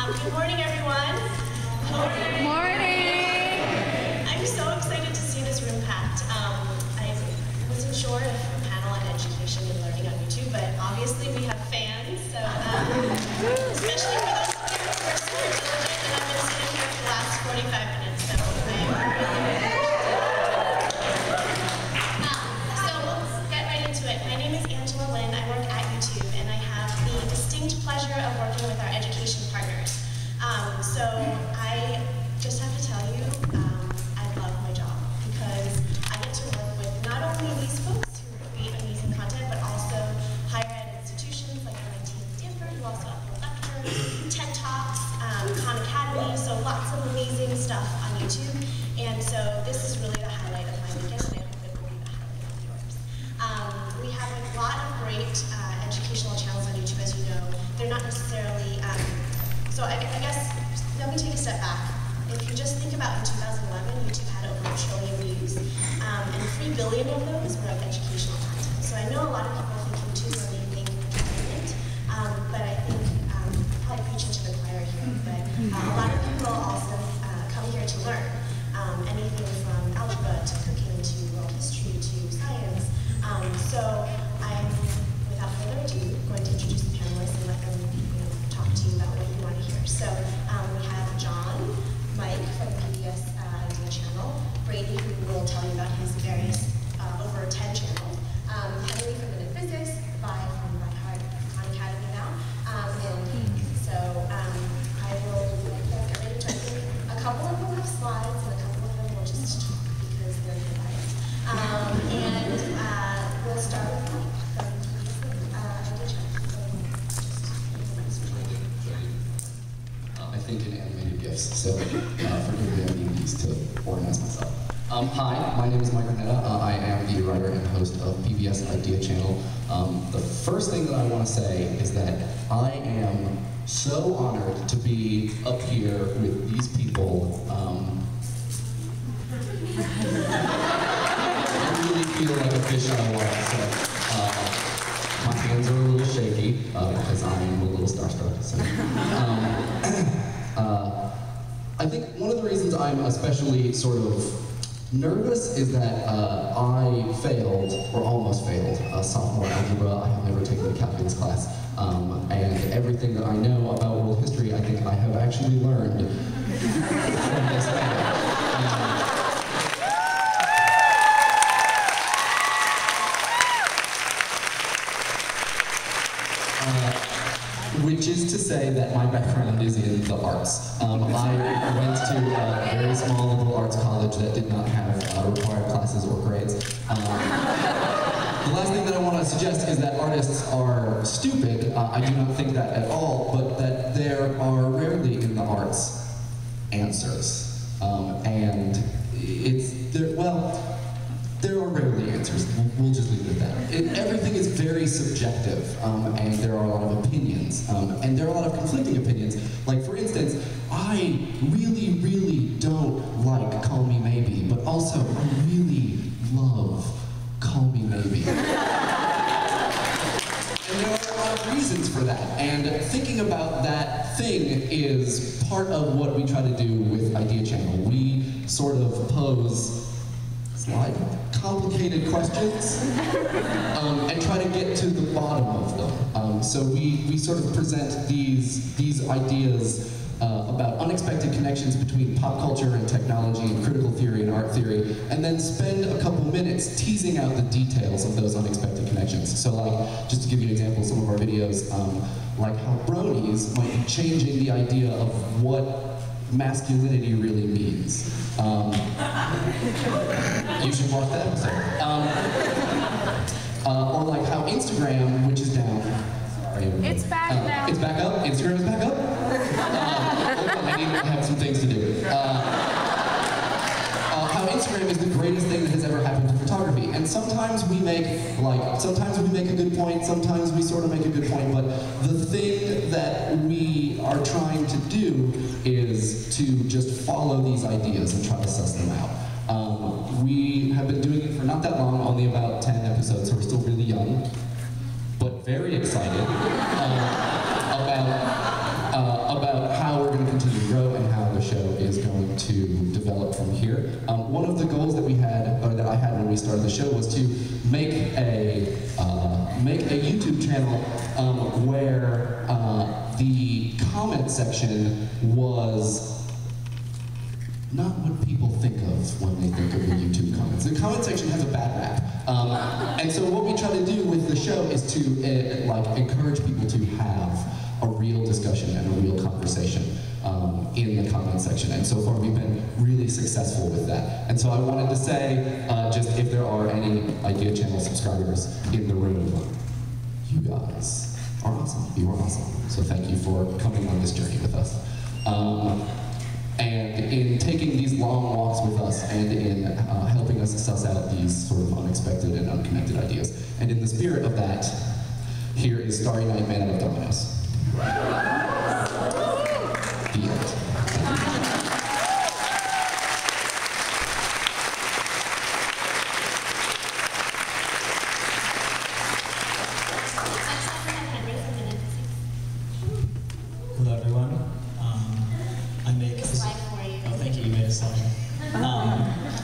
Good morning, everyone. Morning. Morning. I'm so excited to see this room packed. I wasn't sure if a panel on education and learning on YouTube, but obviously we have fans, so especially for those of you who are super diligent, and I've been sitting here for the last 45 minutes, so So let's get right into it. My name is Angela Lynn. I work at YouTube, and I have the distinct pleasure of working with our education partners. So I just have to tell you, I love my job because I get to work with not only these folks who create amazing content, but also higher ed institutions like MIT and Stanford, who also upload lectures, TED Talks, Khan Academy, so lots of amazing stuff on YouTube. And so this is really the highlight of my weekend, and I hope it will be the highlight of yours. We have a lot of great educational channels on YouTube, as you know. They're not necessarily, so I guess, let me take a step back. If you just think about in 2011, YouTube had over 1 trillion views, and 3 billion of those were of educational content. So I know a lot of people think YouTube is amazing entertainment, but I think, probably preaching to the choir here, but a lot of people also come here to learn. Anything from algebra to cooking to world history to science. So I'm, without further ado, going to introduce the panelists and let them talk to you about what you want to hear. So we have John, Mike from the PBS Idea Channel, Brady, who will tell you about his various over 10 channels, Henry from Minute Physics, Vi from Khan Academy now, and so I will get ready to, I think a couple of them have slides and a couple of them will just talk because they're quiet. And we'll start with Mike from Idea Channel. I think in animated GIFs, so forgive me, I need these to organize myself. Hi, my name is Mike Renetta. I am the writer and host of PBS Idea Channel. The first thing that I want to say is that I am so honored to be up here with these people. I really feel like a fish out of water, so my hands are a little shaky because I am a little starstruck. So. I think one of the reasons I'm especially sort of nervous is that I failed, or almost failed, sophomore algebra. I have never taken a calculus class, and everything that I know about world history, I think I have actually learned from this man. Which is to say that my background is in the arts. I went to a very small liberal arts college that did not have required classes or grades. The last thing that I want to suggest is that artists are stupid. I do not think that at all, but that there are rarely in the arts answers. And there are rarely answers. We'll just leave it at that. Everything is very subjective, and there are a lot of opinions, and there are a lot of conflicting opinions. Like, for instance, I really, really don't like Call Me Maybe, but also I really love Call Me Maybe. And there are a lot of reasons for that, and thinking about that thing is part of what we try to do with Idea Channel. We sort of pose complicated questions and try to get to the bottom of them. So we sort of present these ideas about unexpected connections between pop culture and technology and critical theory and art theory, and then spend a couple minutes teasing out the details of those unexpected connections. So like, just to give you an example, some of our videos, like how bronies might be changing the idea of what masculinity really means. You should watch that episode. Or like how Instagram, which is down. Sorry. It's back now. It's back up? Instagram is back up? I have some things to do. How Instagram is the greatest thing that has ever happened to photography. And sometimes we make a good point, sometimes we sort of make a good point, but the thing that we are trying to do is to just follow these ideas and try to suss them out. We have been doing it for not that long, only about 10 episodes, so we're still really young, but very excited about how we started the show was to make a YouTube channel where the comment section was not what people think of when they think of the YouTube comments. The comment section has a bad rap. And so what we try to do with the show is to encourage people to have a real discussion and a real conversation in the comment section. And so far we've been really successful with that. And so I wanted to say, just if there are any Idea Channel subscribers in the room, you guys are awesome. You are awesome. So thank you for coming on this journey with us. And in taking these long walks with us and in helping us suss out these sort of unexpected and unconnected ideas. And in the spirit of that, here is Starry Night Man of Dominoes. The end. Hello everyone. I make This slide for you. Oh, thank you. You made a slide.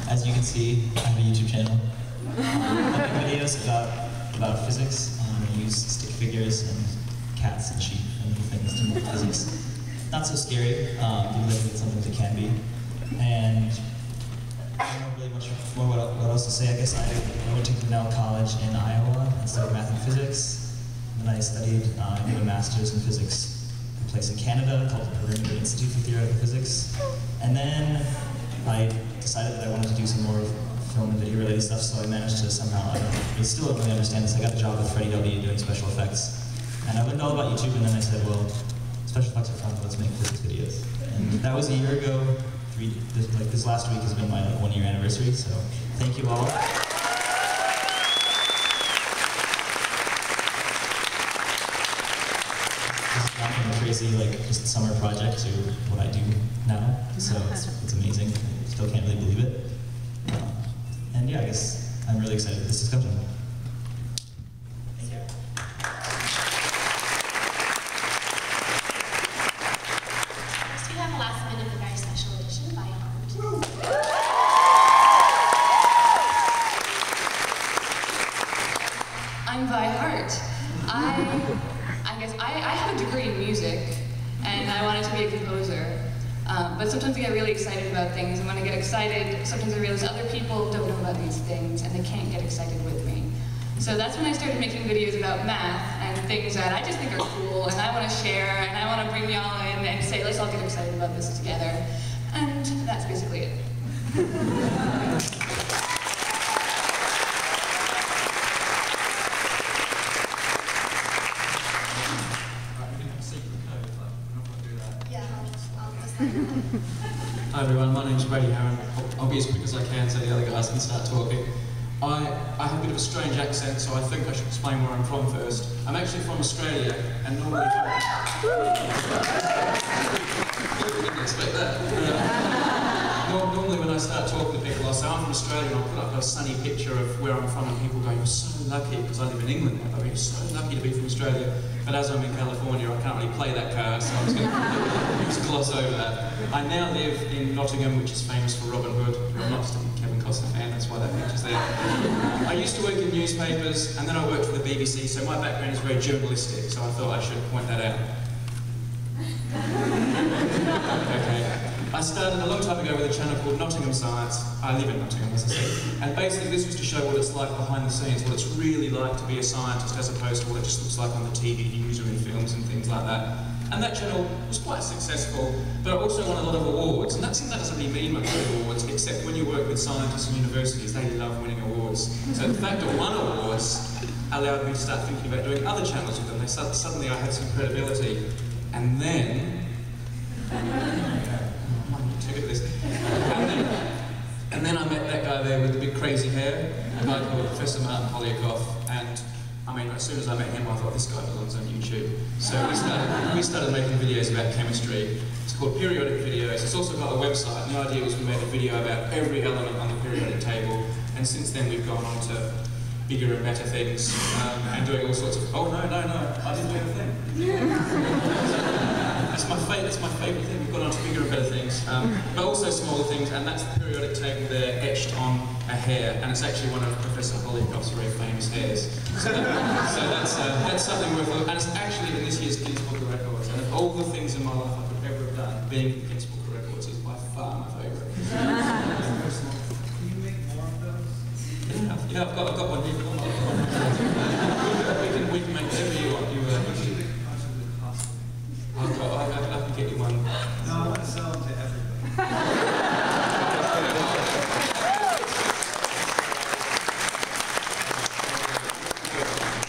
As you can see, I have a YouTube channel. I make videos about physics. I use stick figures and cats and sheep and little things to make physics not so scary. People think it's something that can be. And I don't know really much more what else to say. I guess I went to Cornell College in Iowa and studied math and physics. And then I studied, did a master's in physics in a place in Canada called the Perimeter Institute for Theoretical Physics. And then I decided that I wanted to do some more film and video related stuff, so I managed to somehow, I still don't really understand this. I got a job with Freddie W. doing special effects. And I learned all about YouTube, and then I said, well, special effects are fun, but let's make physics videos. And that was a year ago. This last week has been my 1 year anniversary, so thank you all. This has gone from a crazy, just summer project to what I do now, so it's amazing. I still can't really believe it. And yeah, I guess I'm really excited for this discussion. Thank you. Next we have a last minute of the very special edition by Heart. I'm by heart. I have a degree in music, and I wanted to be a composer. But sometimes I get really excited about things, and when I get excited, sometimes I realize other people don't know about these things, and they can't get excited with me. So that's when I started making videos about math and things that I just think are cool, and I want to share, and I want to bring y'all in and say, let's all get excited about this together. And that's basically it. Hi everyone, my name's Brady Harron. I'll be as quick as I can so the other guys can start talking. I have a bit of a strange accent, so I think I should explain where I'm from first. I'm actually from Australia, and normally you didn't expect that. Normally when I start talking to people, I'll say I'm from Australia, and I'll put up a sunny picture of where I'm from, and people go, you're so lucky, because I live in England now, you're so lucky to be from Australia. But as I'm in California, I can't really play that card, so I'm just going to just gloss over that. I now live in Nottingham, which is famous for Robin Hood. I'm not just a Kevin Costner fan, that's why that picture's there. I used to work in newspapers, and then I worked for the BBC, so my background is very journalistic, so I thought I should point that out. Okay. I started a long time ago with a channel called Nottingham Science. I live in Nottingham, as I said. And basically this was to show what it's like behind the scenes, what it's really like to be a scientist as opposed to what it just looks like on the TV news or in films and things like that. And that channel was quite successful, but it also won a lot of awards. And that doesn't really mean much of awards, except when you work with scientists and universities, they love winning awards. So the fact that I won awards allowed me to start thinking about doing other channels with them. Suddenly I had some credibility. And then... And then I met that guy there with the big crazy hair, a guy called Professor Martin Holyokoff, and I mean, as soon as I met him, I thought, this guy belongs on YouTube. So we started making videos about chemistry. It's called Periodic Videos. It's also got a website, and the idea was we made a video about every element on the periodic table, and since then we've gone on to bigger and better things, and doing all sorts of, oh no, I didn't do anything. That's my favourite thing. We've gone on to bigger and better things, but also smaller things, and that's the periodic table there etched on a hair, and it's actually one of Professor Hollycock's very famous hairs. So that's something worth looking at, and it's actually in this year's Guinness Book of Records, and of all the things in my life I could ever have done, being in the Guinness Book of Records is by far my favourite. Can you make more of those? Yeah, I've got one here. We can make whatever you want. I can get you one. No, I want to sell them to everybody.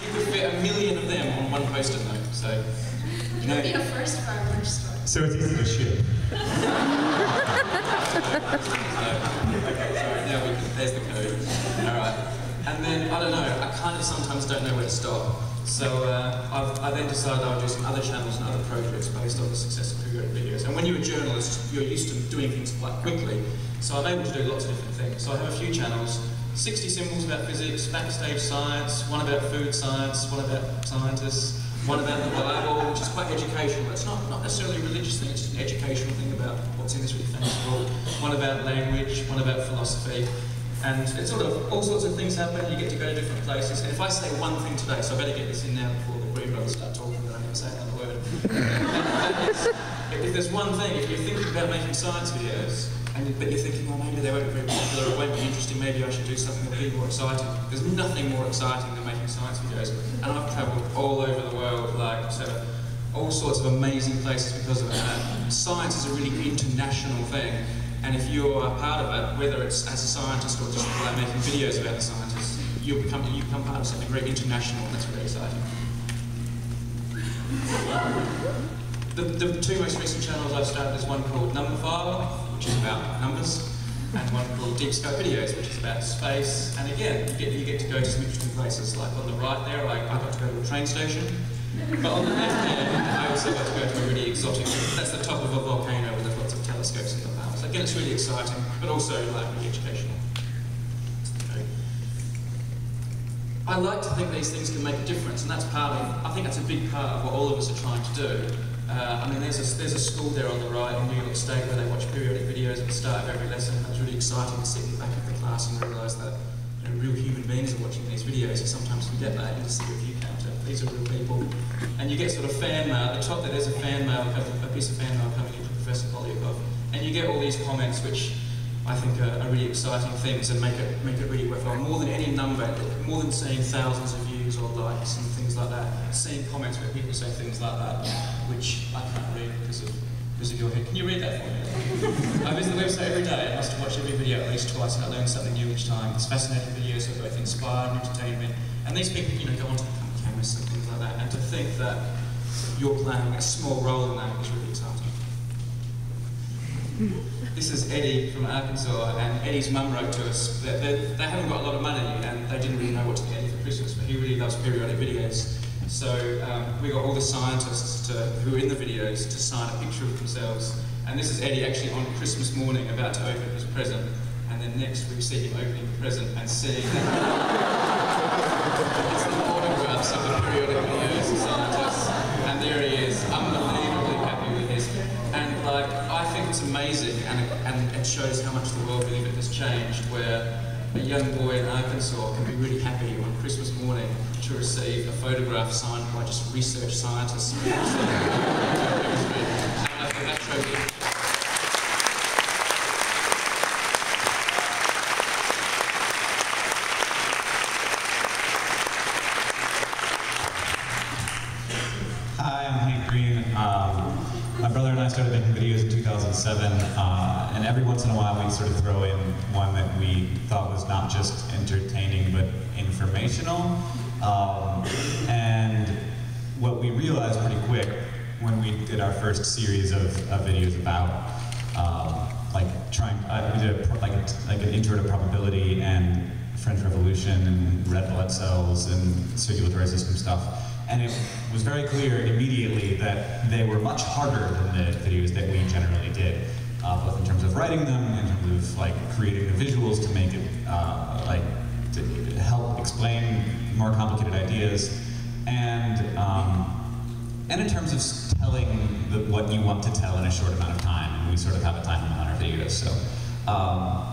You could fit 1 million of them on one post-it note, so... It would be a first for our merch store. So it's easy to ship. There's the code. Alright. And then, I don't know, I kind of sometimes don't know where to stop. So I then decided I would do some other channels and other projects based on the success of periodic videos. And when you're a journalist, you're used to doing things quite quickly. So I'm able to do lots of different things. So I have a few channels, 60 symbols about physics, backstage science, one about food science, one about scientists, one about the Bible, which is quite educational. It's not necessarily a religious thing, it's just an educational thing about what's in this really famous book. One about language, one about philosophy. And it's sort of, all sorts of things happen, you get to go to different places. And if I say one thing today, so I better get this in now before the Green Brothers start talking, but I never say another word. If there's one thing, if you're thinking about making science videos, but you're thinking, well, maybe they won't be very popular, it won't be interesting, maybe I should do something that'll be more exciting. There's nothing more exciting than making science videos. And I've travelled all over the world, like, to all sorts of amazing places because of it. And science is a really international thing. And if you're a part of it, whether it's as a scientist or just like making videos about the scientists, you become part of something very international, and that's very exciting. The two most recent channels I've started is one called Number File, which is about numbers, and one called Deep Scope Videos, which is about space. And again, you get to go to some interesting places. Like on the right there, I got to go to a train station. But on the left there, I also got to go to a really exotic, that's the top of a volcano with lots of telescopes in the past. Again, it's really exciting, but also like really educational. Okay. I like to think these things can make a difference, and that's part of, I think that's a big part of what all of us are trying to do. I mean, there's a school there on the right in New York State where they watch periodic videos at the start of every lesson, and it's really exciting to sit back at the class and realise that real human beings are watching these videos. You sometimes forget that, you just see a view counter. These are real people. And you get sort of fan mail. At the top there, there's a fan mail, a piece of fan mail coming in from Professor Hollycock. And you get all these comments which I think are really exciting things and make it really worthwhile. More than any number, more than seeing thousands of views or likes and things like that, seeing comments where people say things like that, which I can't read because of your head. Can you read that for me? I visit the website every day. I must watch every video at least twice and I learn something new each time. It's fascinating videos that both inspire and entertain me. And these people, go onto the cameras and things like that. And to think that you're playing a small role in that is really exciting. This is Eddie from Arkansas, and Eddie's mum wrote to us that they haven't got a lot of money and they didn't really know what to get Eddie for Christmas, but he really loves periodic videos. So we got all the scientists who are in the videos to sign a picture of themselves. And this is Eddie actually on Christmas morning about to open his present. And then next we see him opening the present and seeing it's the autographs of the periodic videos of scientists. And there he is, unbelievably happy with his. And I think it's amazing, and it shows how much the world we live in has changed, where a young boy in Arkansas can be really happy on Christmas morning to receive a photograph signed by just research scientists. And I think that shows it. Hi, I'm Hank Green. My brother and I started making videos in 2007, and every once in a while we sort of throw in one that we thought was not just entertaining but informational. And what we realized pretty quick when we did our first series of videos about we did like an intro to probability and French Revolution and red blood cells and circulatory system stuff. And it was very clear immediately that they were much harder than the videos that we generally did, both in terms of writing them, in terms of creating the visuals to make it to help explain more complicated ideas. And and in terms of telling what you want to tell in a short amount of time, and we sort of have a time limit on our videos. So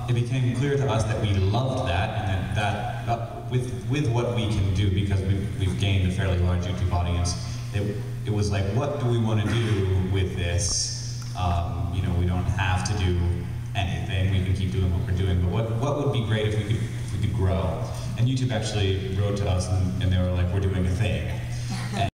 it became clear to us that we loved that, and that with what we can do, because we've gained a fairly large YouTube audience, it was like, what do we want to do with this? You know, we don't have to do anything. We can keep doing what we're doing, but what would be great if we could grow? And YouTube actually wrote to us, and they were like, we're doing a thing.